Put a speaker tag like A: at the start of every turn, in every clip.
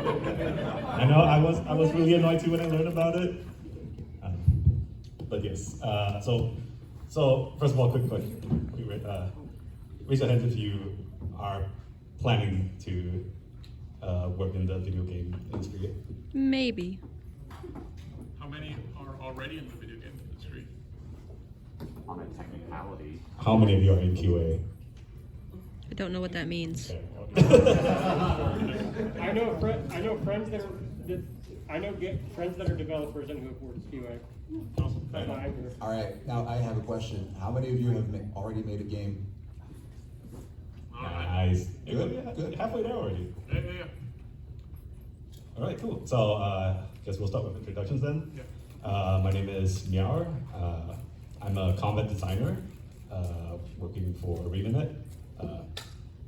A: I know I was really annoyed too when I learned about it. But yes, so first of all, quick question. Raise your hands if you are planning to work in the video game industry.
B: Maybe.
C: How many are already in the video game industry?
D: On a technicality.
A: How many of you are in QA?
B: I don't know what that means.
E: I know friends that are developers and who have worked QA.
F: All right, now I have a question. How many of you have already made a game?
A: Nice.
F: Good, good.
A: Halfway there already.
C: Yeah.
A: All right, cool. So guess we'll start with introductions then.
C: Yeah.
A: My name is Meowrr. I'm a combat designer working for ArenaNet.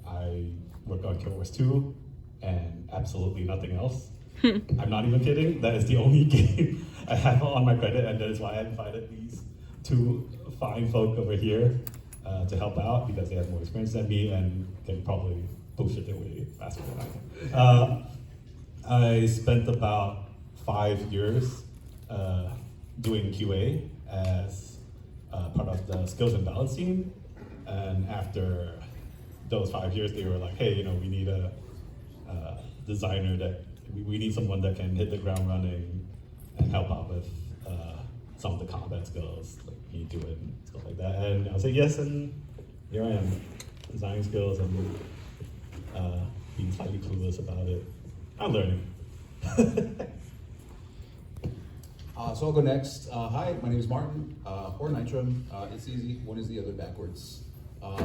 A: I work on Guild Wars 2 and absolutely nothing else. I'm not even kidding. That is the only game I have on my credit, and that is why I invited these two fine folk over here to help out, because they have more experience than me and can probably push it their way faster than I can. I spent about 5 years doing QA as part of the skills and balance team, and after those 5 years, they were like, hey, we need a designer we need someone that can hit the ground running and help out with some of the combat skills, like me do it and stuff like that. And I was like, yes, and here I am, designing skills and being slightly clueless about it. I'm learning.
F: So I'll go next. Hi, my name is Martin, or Nitrum. It's easy, one is the other backwards.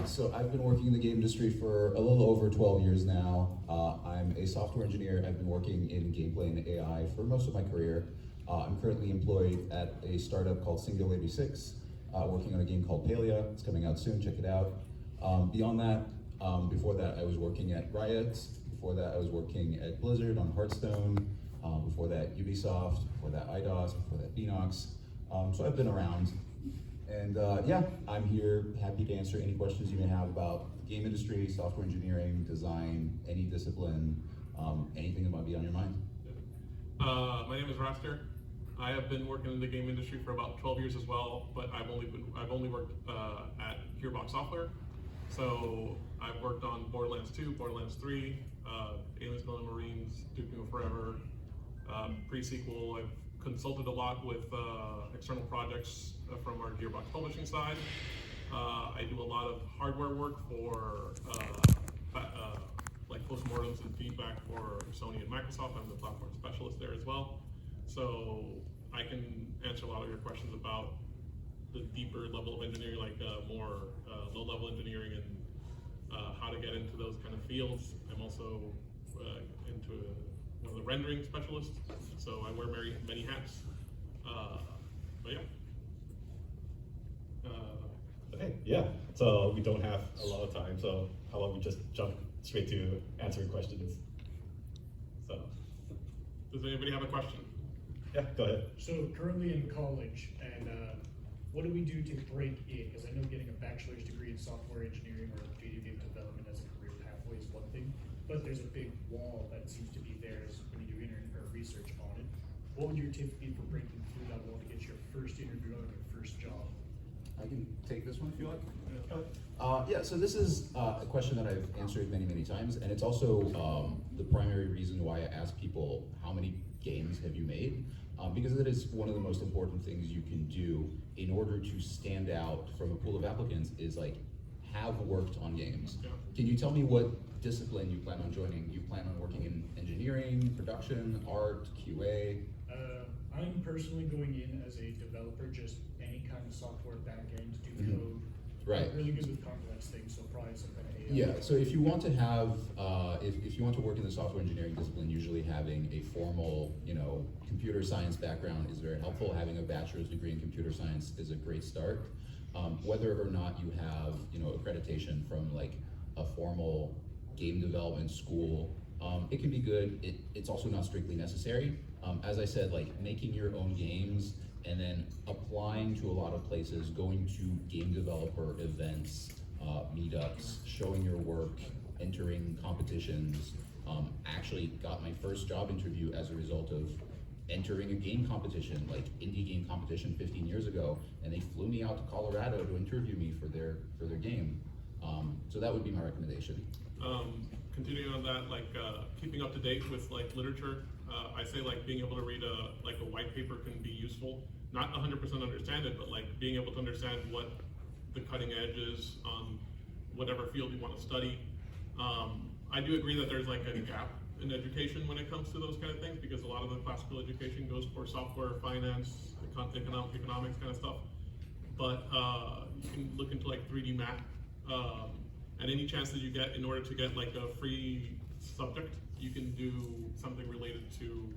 F: So I've been working in the game industry for a little over 12 years now. I'm a software engineer. I've been working in gameplay and AI for most of my career. I'm currently employed at a startup called Singularity 6, working on a game called Palia. It's coming out soon, check it out. Beyond that, before that I was working at Riot. Before that I was working at Blizzard on Hearthstone. Before that Ubisoft, before that IDOS, before that Beanox. So I've been around. And yeah, I'm here, happy to answer any questions you may have about the game industry, software engineering, design, any discipline, anything that might be on your mind.
C: My name is Raster. I have been working in the game industry for about 12 years as well, but I've only worked at Gearbox Software. So I've worked on Borderlands 2, Borderlands 3, Aliens Colonial Marines, Duke Nukem Forever, pre-sequel. I've consulted a lot with external projects from our Gearbox publishing side. I do a lot of hardware work for like postmortems and feedback for Sony and Microsoft. I'm the platform specialist there as well. So I can answer a lot of your questions about the deeper level of engineering, like more low-level engineering and how to get into those kind of fields. I'm also into one of the rendering specialists, so I wear many hats. But yeah.
A: Okay, yeah. So we don't have a lot of time, so how about we just jump straight to answering questions? So,
C: Does anybody have a question?
A: yeah, go ahead.
G: So currently in college, and what do we do to break in? Because I know getting a bachelor's degree in software engineering or video game development as a career pathway is one thing, but there's a big wall that seems to be there when you do research on it. What would your tips be for breaking through that wall to get your first interview or your first job?
F: I can take this one if you like. Yeah, so this is a question that I've answered many times, and it's also the primary reason why I ask people, how many games have you made? Because it is one of the most important things you can do in order to stand out from a pool of applicants is like, have worked on games.
C: Yeah.
F: Can you tell me what discipline you plan on joining? Do you plan on working in engineering, production, art, QA?
G: I'm personally going in as a developer, just any kind of software backend, do code.
F: Right.
G: I'm really good with complex things, so probably some kind of AI.
F: Yeah, so if you want to have, if you want to work in the software engineering discipline, usually having a formal, computer science background is very helpful. Having a bachelor's degree in computer science is a great start. Whether or not you have, accreditation from like a formal game development school, it can be good. It's also not strictly necessary. As I said, like making your own games and then applying to a lot of places, going to game developer events, meetups, showing your work, entering competitions, I actually got my first job interview as a result of entering a game competition, like indie game competition 15 years ago, and they flew me out to Colorado to interview me for their game. So that would be my recommendation.
C: Continuing on that, like keeping up to date with like literature, I say like being able to read a white paper can be useful. Not 100% understand it, but like being able to understand what the cutting edge is on whatever field you want to study. I do agree that there's like a gap in education when it comes to those kind of things, because a lot of the classical education goes for software, finance, economics kind of stuff. But you can look into like 3D math, and any chance that you get in order to get like a free subject, you can do something related to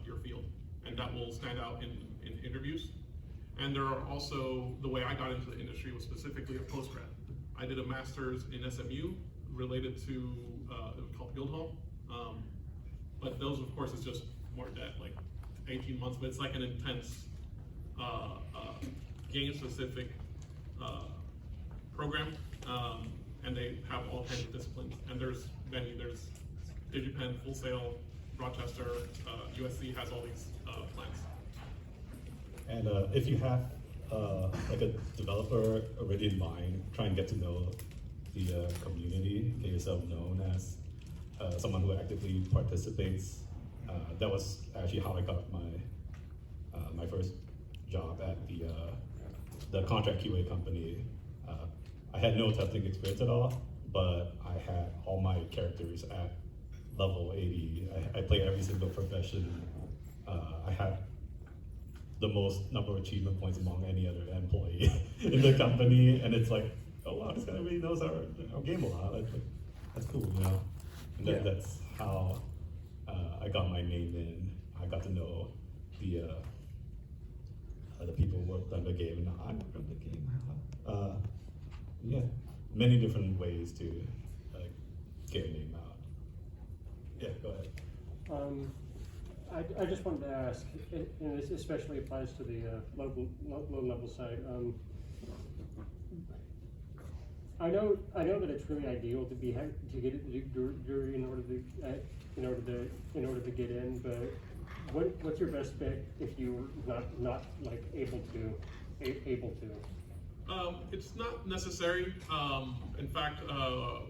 C: your field, and that will stand out in interviews. And there are also, the way I got into the industry was specifically a postgrad. I did a master's in SMU related to, it was called Guildhall. But those, of course, is just more debt, like 18 months, but it's like an intense game-specific program. And they have all kinds of disciplines. And there's many, there's DigiPen, Full Sail, Rochester, USC has all these plans.
A: And if you have like a developer already in mind, try and get to know the community, get yourself known as someone who actively participates. That was actually how I got my first job at the contract QA company. I had no testing experience at all, but I had all my characters at level 80. I played every single profession. I had the most number of achievement points among any other employee in the company, and it's like, oh wow, this guy really knows our game a lot. That's cool, you know. And
F: Yeah.
A: that's how I got my name in. I got to know the people who worked on the game, and I worked on the game. Yeah, many different ways to get a name out. Yeah, go ahead.
E: I just wanted to ask, and this especially applies to the low level side. I know that it's really ideal to get a degree in order to get in, but what's your best bet if you're not like able to?
C: It's not necessary. In fact,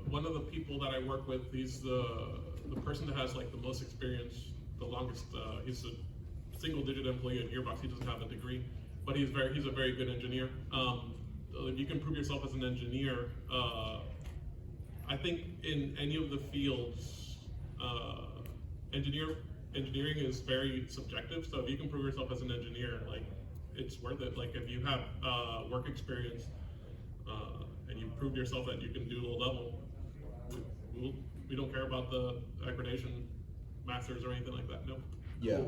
C: one of the people that I work with, he's the person that has like the most experience, the longest. He's a single-digit employee at Gearbox. He doesn't have a degree, but he's a very good engineer. If you can prove yourself as an engineer, I think in any of the fields, engineering is very subjective. So if you can prove yourself as an engineer, like, it's worth it. Like if you have work experience and you prove yourself that you can do low level, we don't care about the accreditation, masters or anything like that. Nope.
F: Yeah.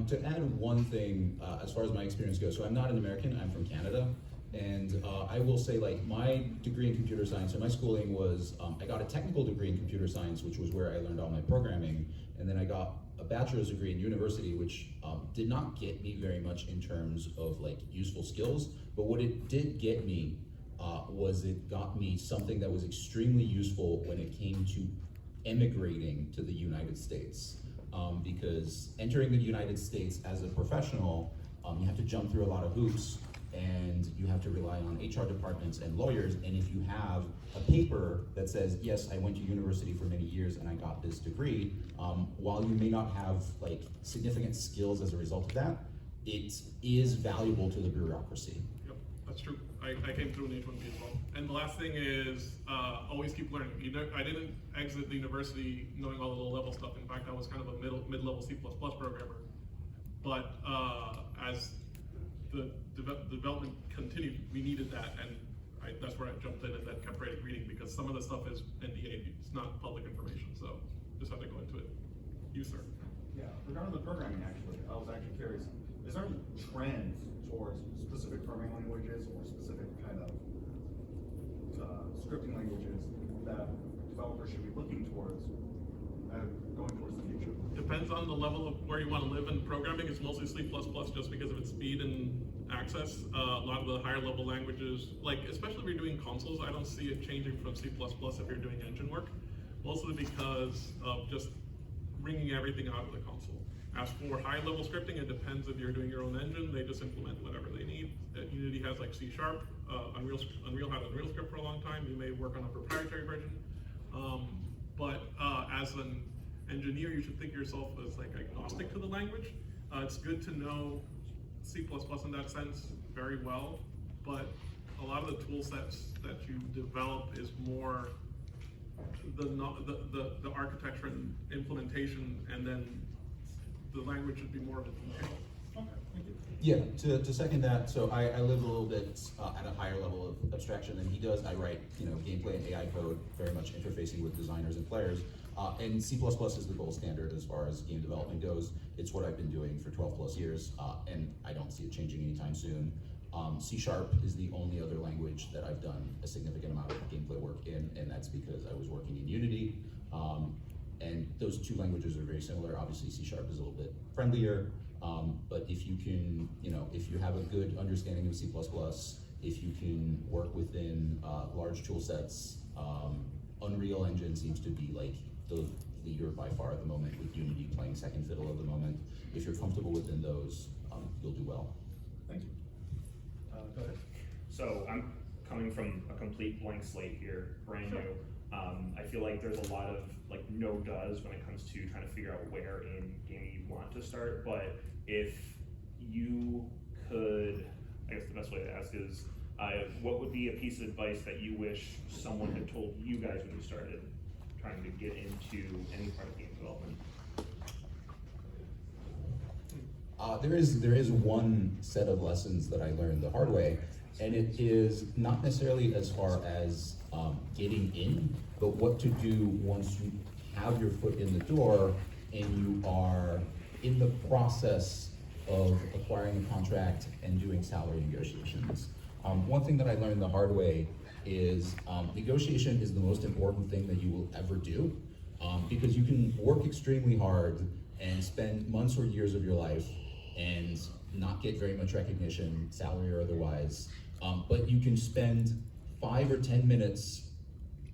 F: To add one thing, as far as my experience goes, so I'm not an American, I'm from Canada. And I will say, like, my degree in computer science, so my schooling was, I got a technical degree in computer science, which was where I learned all my programming. And then I got a bachelor's degree in university, which did not get me very much in terms of like useful skills. But what it did get me was it got me something that was extremely useful when it came to emigrating to the United States. Because entering the United States as a professional, you have to jump through a lot of hoops, and you have to rely on HR departments and lawyers. And if you have a paper that says, yes, I went to university for many years and I got this degree, while you may not have like significant skills as a result of that, it is valuable to the bureaucracy.
C: Yep, that's true. I came through an H1B as well. And the last thing is always keep learning. I didn't exit the university knowing all the low-level stuff. In fact, I was kind of a mid-level C++ programmer. But as the development continued, we needed that, and that's where I jumped in and then kept reading, because some of the stuff is NDA, it's not public information, so just have to go into it. You, sir.
H: Yeah, regarding the programming, actually, I was actually curious, is there any trends towards specific programming languages or specific kind of scripting languages that developers should be looking towards going towards the future?
C: Depends on the level of where you want to live in programming. It's mostly C++ just because of its speed and access. A lot of the higher level languages, like especially if you're doing consoles, I don't see it changing from C++ if you're doing engine work. mostly because of just wringing everything out of the console. As for high-level scripting, it depends if you're doing your own engine. They just implement whatever they need. Unity has like C#. Unreal had Unreal script for a long time. You may work on a proprietary version. But as an engineer, you should think of yourself as like agnostic to the language. It's good to know C++ in that sense very well, but a lot of the tool sets that you develop is more the architecture and implementation, and then the language should be more of a detail.
H: Okay, thank you.
F: Yeah, to second that, so I live a little bit at a higher level of abstraction than he does. I write, gameplay and AI code, very much interfacing with designers and players. And C++ is the gold standard as far as game development goes. It's what I've been doing for 12 plus years, and I don't see it changing anytime soon. C# is the only other language that I've done a significant amount of gameplay work in, and that's because I was working in Unity. And those two languages are very similar. Obviously, C# is a little bit friendlier, but if you can, if you have a good understanding of C++, if you can work within large tool sets, Unreal Engine seems to be like the leader by far at the moment, with Unity playing second fiddle at the moment. If you're comfortable within those, you'll do well.
H: Thank you. Go ahead.
I: So I'm coming from a complete blank slate here, brand
H: Sure.
I: new. I feel like there's a lot of like no-does when it comes to trying to figure out where in gaming you want to start. But if you could, I guess the best way to ask is, what would be a piece of advice that you wish someone had told you guys when you started trying to get into any part of game development?
F: There is one set of lessons that I learned the hard way, and it is not necessarily as far as getting in, but what to do once you have your foot in the door and you are in the process of acquiring a contract and doing salary negotiations. One thing that I learned the hard way is negotiation is the most important thing that you will ever do, because you can work extremely hard and spend months or years of your life and not get very much recognition, salary or otherwise, but you can spend 5 or 10 minutes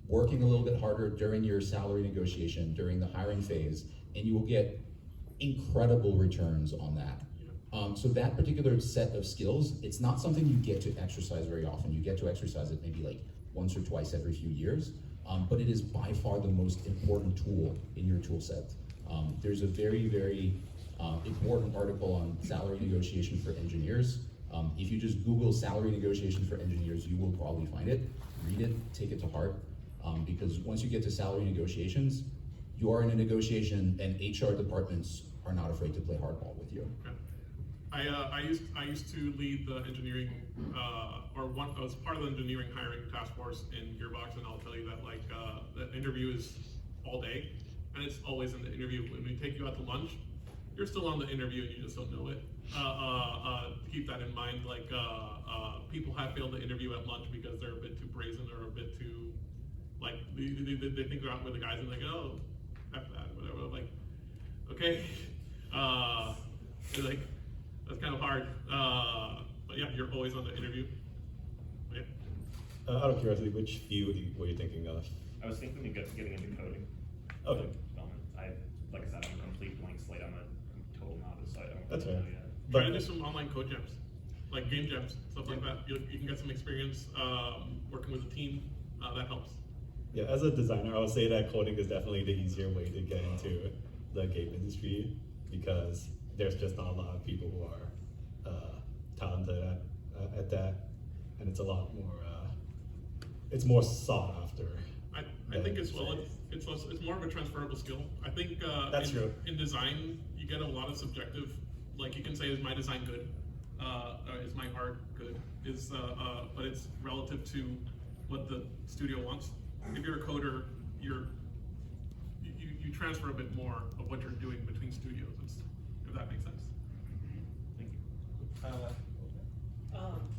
F: working a little bit harder during your salary negotiation, during the hiring phase, and you will get incredible returns on that. So that particular set of skills, it's not something you get to exercise very often. You get to exercise it maybe like once or twice every few years, but it is by far the most important tool in your tool set. There's a very, very important article on salary negotiation for engineers. If you just Google salary negotiation for engineers, you will probably find it. Read it, take it to heart, because once you get to salary negotiations, you are in a negotiation and HR departments are not afraid to play hardball with you.
C: Okay. I used to lead the engineering, I was part of the engineering hiring task force in Gearbox, and I'll tell you that the interview is all day, and it's always in the interview. When we take you out to lunch, you're still on the interview and you just don't know it. Keep that in mind. People have failed the interview at lunch because they're a bit too brazen or a bit too, they think they're out with the guys and they're like, oh, F that, whatever. Like, okay. They're like, that's kind of hard. But yeah, you're always on the interview. Yeah.
A: Out of curiosity, which field were you thinking of?
I: I was thinking of getting into coding.
A: Okay.
I: Development. Like I said, I'm a complete blank slate. I'm a total novice, so I don't
A: That's
I: really
A: fair.
I: know yet.
C: Try to do some online code jams, like game jams, stuff like that. You can get some experience working with a team. That helps.
A: Yeah, as a designer, I would say that coding is definitely the easier way to get into the game industry, because there's just not a lot of people who are talented at that, and it's a lot more, it's more sought after.
C: I think as well, it's more of a transferable skill. I think
A: That's true.
C: In design, you get a lot of subjective, like you can say, is my design good? Is my art good? But it's relative to what the studio wants. If you're a coder, you transfer a bit more of what you're doing between studios, if that makes sense.
I: Thank you.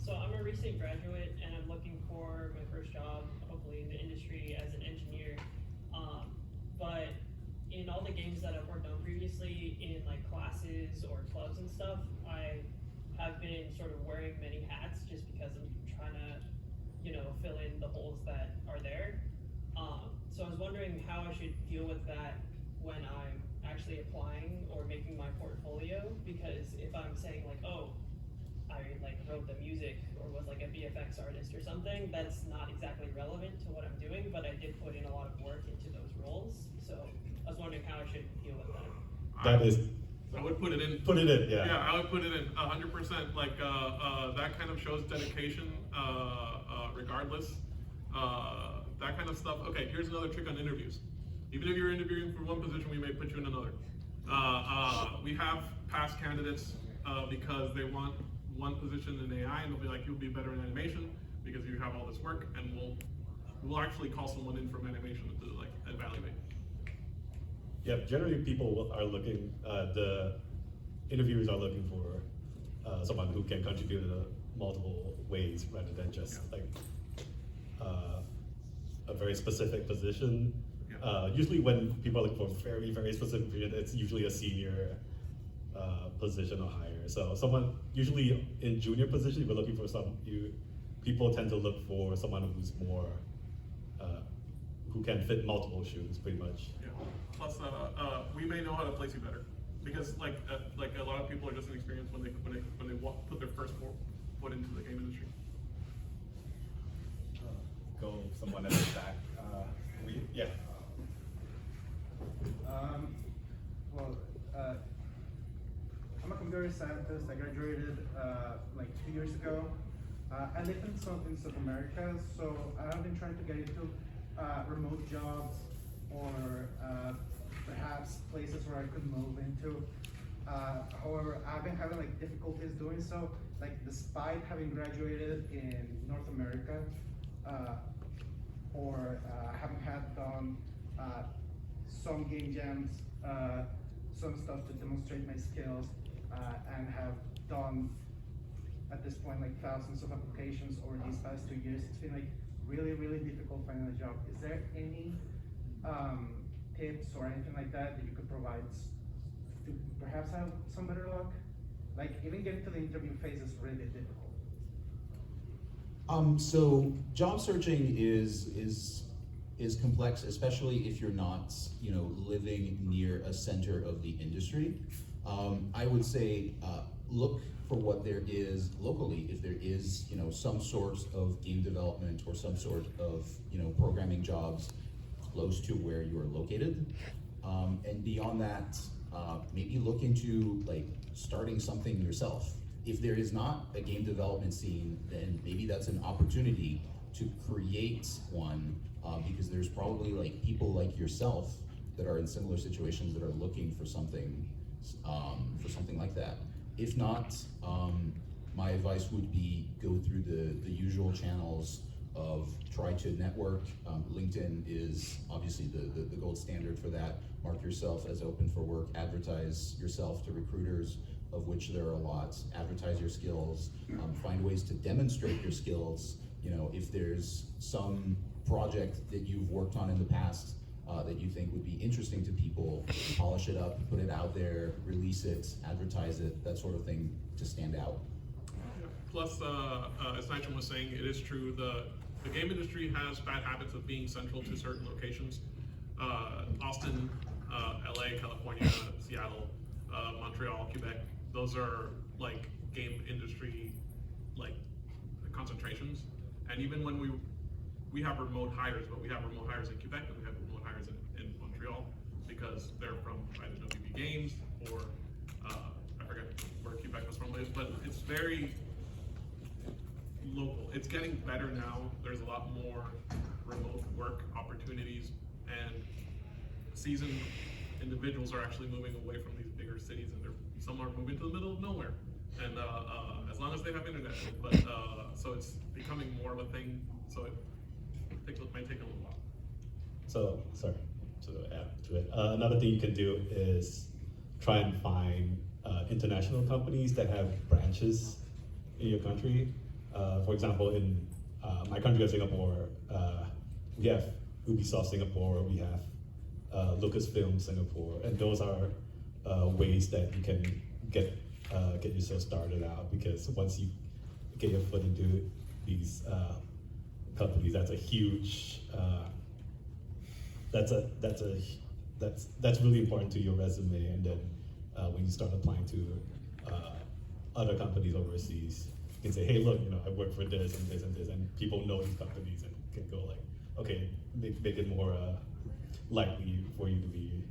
J: So I'm a recent graduate and I'm looking for my first job, hopefully in the industry as an engineer. But in all the games that I've worked on previously, in like classes or clubs and stuff, I have been sort of wearing many hats just because I'm trying to, fill in the holes that are there. So I was wondering how I should deal with that when I'm actually applying or making my portfolio, because if I'm saying like, oh, I like wrote the music or was like a VFX artist or something, that's not exactly relevant to what I'm doing, but I did put in a lot of work into those roles. So I was wondering how I should deal with that.
A: That is,
C: I would put it in.
A: put it in, yeah.
C: Yeah, I would put it in 100%. Like that kind of shows dedication, regardless. That kind of stuff. Okay, here's another trick on interviews. Even if you're interviewing for one position, we may put you in another. We have past candidates because they want one position in AI, and they'll be like, "You'll be better in animation because you have all this work," and we'll actually call someone in from animation to like evaluate.
A: Yeah, generally people are looking, the interviewers are looking for someone who can contribute in multiple ways rather than just like a very specific position. Usually when people are looking for very, very specific position, it's usually a senior position or higher. So someone, usually in junior position, we're looking for people tend to look for someone who's more, who can fit multiple shoes pretty much.
C: Yeah. Plus, we may know how to place you better, because like a lot of people are just inexperienced when they put their first foot into the game industry.
A: Go someone at the back. Yeah.
K: I'm a computer scientist. I graduated like 2 years ago. I live in South America, so I've been trying to get into remote jobs or perhaps places where I could move into. However, I've been having like difficulties doing so. Like despite having graduated in North America, or having had done some game jams, some stuff to demonstrate my skills, and have done at this point like thousands of applications over these past 2 years. It's been like really, really difficult finding a job. Is there any tips or anything like that that you could provide to perhaps have some better luck? Like even getting to the interview phase is really difficult.
F: So job searching is complex, especially if you're not, living near a center of the industry. I would say look for what there is locally. If there is, some sort of game development or some sort of, programming jobs close to where you are located. And beyond that, maybe look into like starting something yourself. If there is not a game development scene, then maybe that's an opportunity to create one, because there's probably like people like yourself that are in similar situations that are looking for something like that. If not, my advice would be go through the usual channels of try to network. LinkedIn is obviously the gold standard for that. Mark yourself as open for work, advertise yourself to recruiters, of which there are a lot. Advertise your skills, find ways to demonstrate your skills. If there's some project that you've worked on in the past that you think would be interesting to people, polish it up, put it out there, release it, advertise it, that sort of thing to stand out.
C: Plus, as Nitram was saying, it is true, the game industry has bad habits of being central to certain locations. Austin, LA, California, Seattle, Montreal, Quebec, those are like game industry like concentrations. And even when we have remote hires, but we have remote hires in Quebec and we have remote hires in Montreal because they're from either WB Games or I forget where Quebec was from, but it's very local. It's getting better now. There's a lot more remote work opportunities, and seasoned individuals are actually moving away from these bigger cities, and some are moving to the middle of nowhere. And as long as they have internet, but so it's becoming more of a thing. So it might take a little while.
A: So, sorry, to add to it, another thing you can do is try and find international companies that have branches in your country. For example, in my country of Singapore, we have Ubisoft Singapore, we have Lucasfilm Singapore, and those are ways that you can get yourself started out, because once you get your foot into these companies, that's a huge that's really important to your resume, and then when you start applying to other companies overseas, you can say, hey, look, I work for this and this and this, and people know these companies and can go like, okay, make it more likely for you to be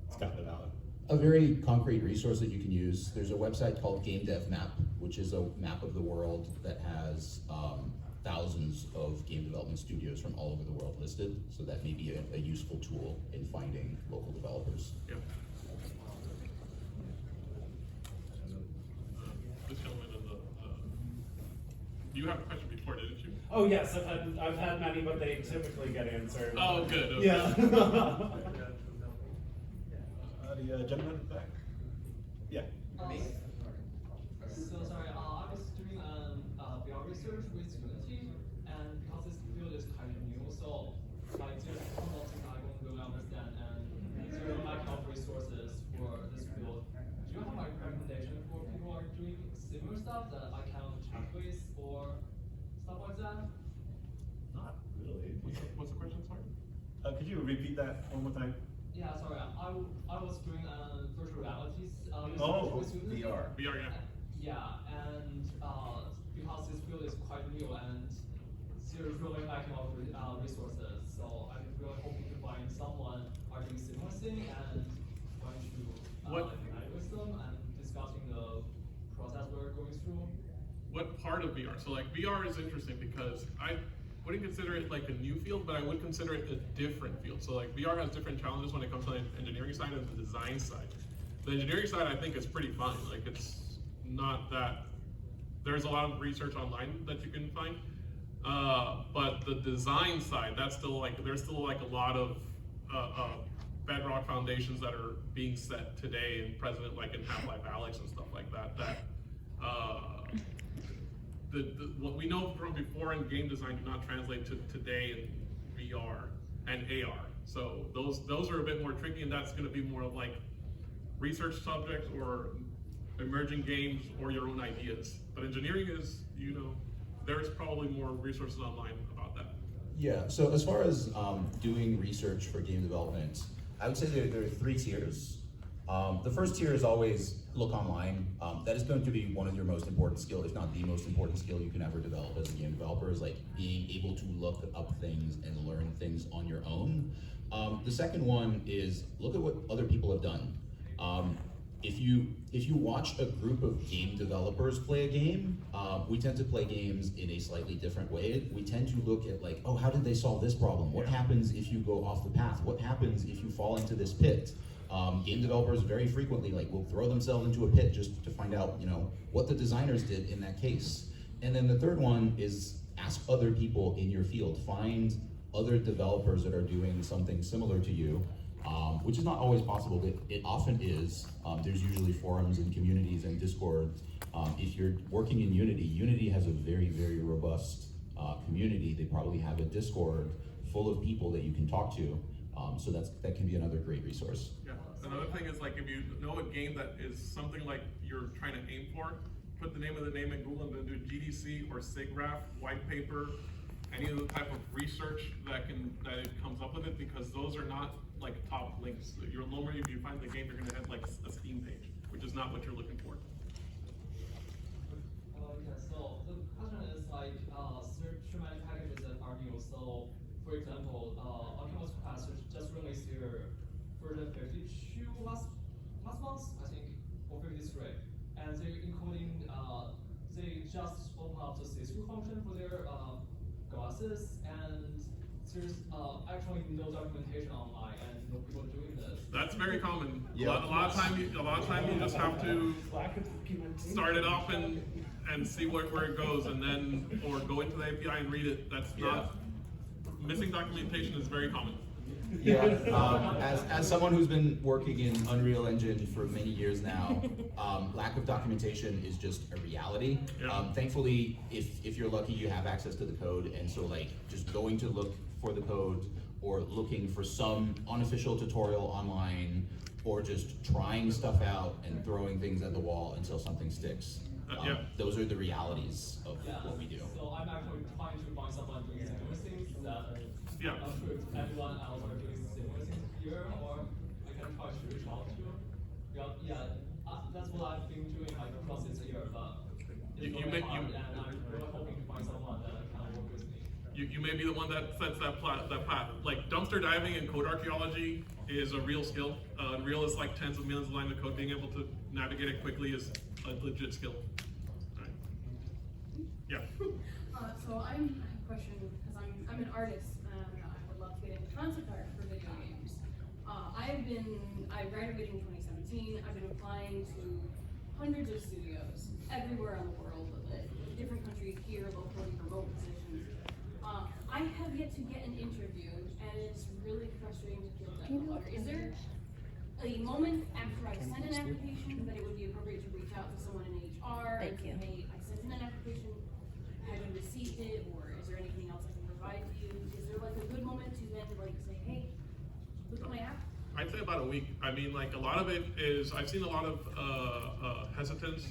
A: scouted out.
F: A very concrete resource that you can use, there's a website called Game Dev Map, which is a map of the world that has thousands of game development studios from all over the world listed, so that may be a useful tool in finding local developers.
C: Yeah. This gentleman in the, you had a question before, didn't you?
D: Oh yes, I've had many, but they typically get answered.
C: Oh, good. Okay.
D: Yeah.
A: The gentleman in the back? Yeah.
L: So sorry, I was doing VR research with Unity, and because this field is kind of new, so like there's a lot of things I don't really understand, and there's a lack of resources for this field. Do you have a recommendation for people who are doing similar stuff that I can chat with or stuff like that?
A: Not really.
C: What's the question, sorry?
A: Could you repeat that one more time?
L: Yeah, sorry, I was doing virtual realities
A: Oh,
L: with Unity.
A: VR.
C: VR, yeah.
L: Yeah, and because this field is quite new and there's really lacking of resources, so I'm really hoping to find someone are doing similar thing and going to connect with them and discussing the process we're going through.
C: What part of VR? So like VR is interesting because I wouldn't consider it like a new field, but I would consider it a different field. So like VR has different challenges when it comes to the engineering side and the design side. The engineering side I think is pretty fun. Like it's not that, there's a lot of research online that you can find. But the design side, that's still like, there's still like a lot of bedrock foundations that are being set today and present like in Half-Life Alyx and stuff like that, what we know from before in game design do not translate to today in VR and AR. So those are a bit more tricky, and that's going to be more of like research subjects or emerging games or your own ideas. But engineering is, there's probably more resources online about that.
F: Yeah, so as far as doing research for game development, I would say there are 3 tiers. The first tier is always look online. That is going to be one of your most important skills, if not the most important skill you can ever develop as a game developer, is like being able to look up things and learn things on your own. The second one is look at what other people have done. If you watch a group of game developers play a game, we tend to play games in a slightly different way. We tend to look at like, oh, how did they solve this problem? What happens if you go off the path? What happens if you fall into this pit? Game developers very frequently will throw themselves into a pit just to find out, what the designers did in that case. And then the third one is ask other people in your field. Find other developers that are doing something similar to you, which is not always possible, but it often is. There's usually forums and communities and Discord. If you're working in Unity, Unity has a very, very robust community. They probably have a Discord full of people that you can talk to. So that can be another great resource.
C: Yeah. Another thing is like if you know a game that is something like you're trying to aim for, put the name of the name in Google and then do GDC or SIGGRAPH, white paper, any of the type of research that it comes up with it, because those are not like top links. Normally if you find the game, you're gonna have like a Steam page, which is not what you're looking for.
L: Okay, so the question is like streaming packages that are new. So for example, Oculus Quest just released their version 52 last month, I think, or 53, and they're including they just open up the see-through function for their glasses, and there's actually no documentation online and no people doing this.
C: That's very common.
F: Yeah.
C: A lot of time you just have to start it off and see where it goes, and then or go into the API and read it. That's not missing documentation is very common.
F: Yeah, as someone who's been working in Unreal Engine for many years now, lack of documentation is just a reality.
C: Yeah.
F: Thankfully, if you're lucky, you have access to the code, and so just going to look for the code or looking for some unofficial tutorial online or just trying stuff out and throwing things at the wall until something sticks. Those are the realities of what we do.
L: So I'm actually trying to find someone doing similar things that
C: Yeah.
L: Not sure if anyone else are doing similar things here, or I can try to reach out to. That's what I've been doing like across this year, but it's really hard, and I'm really hoping to find someone that can work with me.
C: You may be the one that sets that path. Like dumpster diving and code archaeology is a real skill. Real is like tens of millions of lines of code. Being able to navigate it quickly is a legit skill. All right. Yeah.
M: So I have a question because I'm an artist and I would love to get into concept art for video games. I graduated in 2017. I've been applying to hundreds of studios everywhere in the world, different countries here, locally, remote positions. I have yet to get an interview, and it's really frustrating to feel that. Is there a moment after I send an application that it would be appropriate to reach out to someone in HR and say, hey, I sent in an application, have you received it, or is there anything else I can provide to you? Is there like a good moment to then like say, hey, look at my app?
C: I'd say about a week. I mean, like a lot of it is, I've seen a lot of hesitance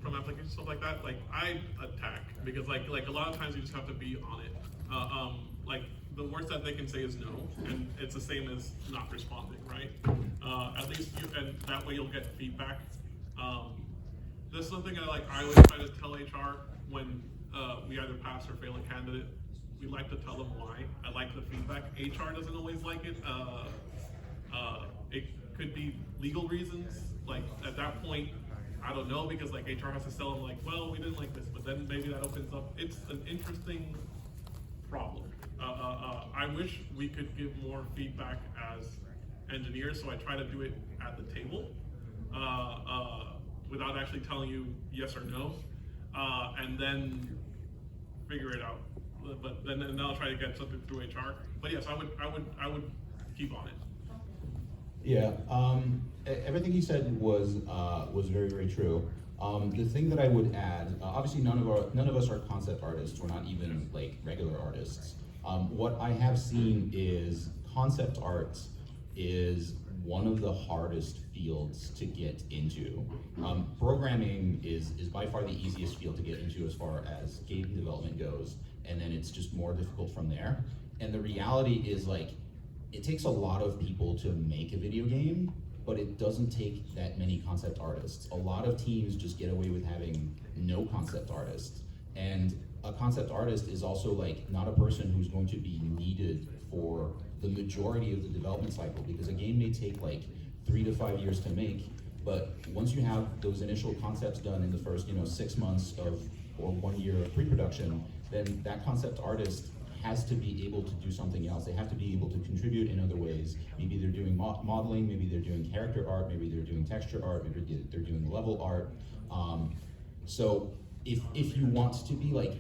C: from applications, stuff like that. Like I attack because like a lot of times you just have to be on it. Like the worst that they can say is no, and it's the same as not responding, right? At least and that way you'll get feedback. This is something I always try to tell HR when we either pass or fail a candidate. We like to tell them why. I like the feedback. HR doesn't always like it. It could be legal reasons. Like at that point, I don't know, because like HR has to tell them like, well, we didn't like this, but then maybe that opens up. It's an interesting problem. I wish we could give more feedback as engineers, so I try to do it at the table without actually telling you yes or no, and then figure it out. But then I'll try to get something through HR. But yes, I would keep on it.
F: Yeah, everything he said was very, very true. The thing that I would add, obviously none of us are concept artists. We're not even like regular artists. What I have seen is concept art is one of the hardest fields to get into. Programming is by far the easiest field to get into as far as game development goes, and then it's just more difficult from there. And the reality is like, it takes a lot of people to make a video game, but it doesn't take that many concept artists. A lot of teams just get away with having no concept artists. And a concept artist is also like not a person who's going to be needed for the majority of the development cycle, because a game may take like 3 to 5 years to make, but once you have those initial concepts done in the first 6 months or 1 year of pre-production, then that concept artist has to be able to do something else. They have to be able to contribute in other ways. Maybe they're doing modeling, maybe they're doing character art, maybe they're doing texture art, maybe they're doing level art. So if you want to be like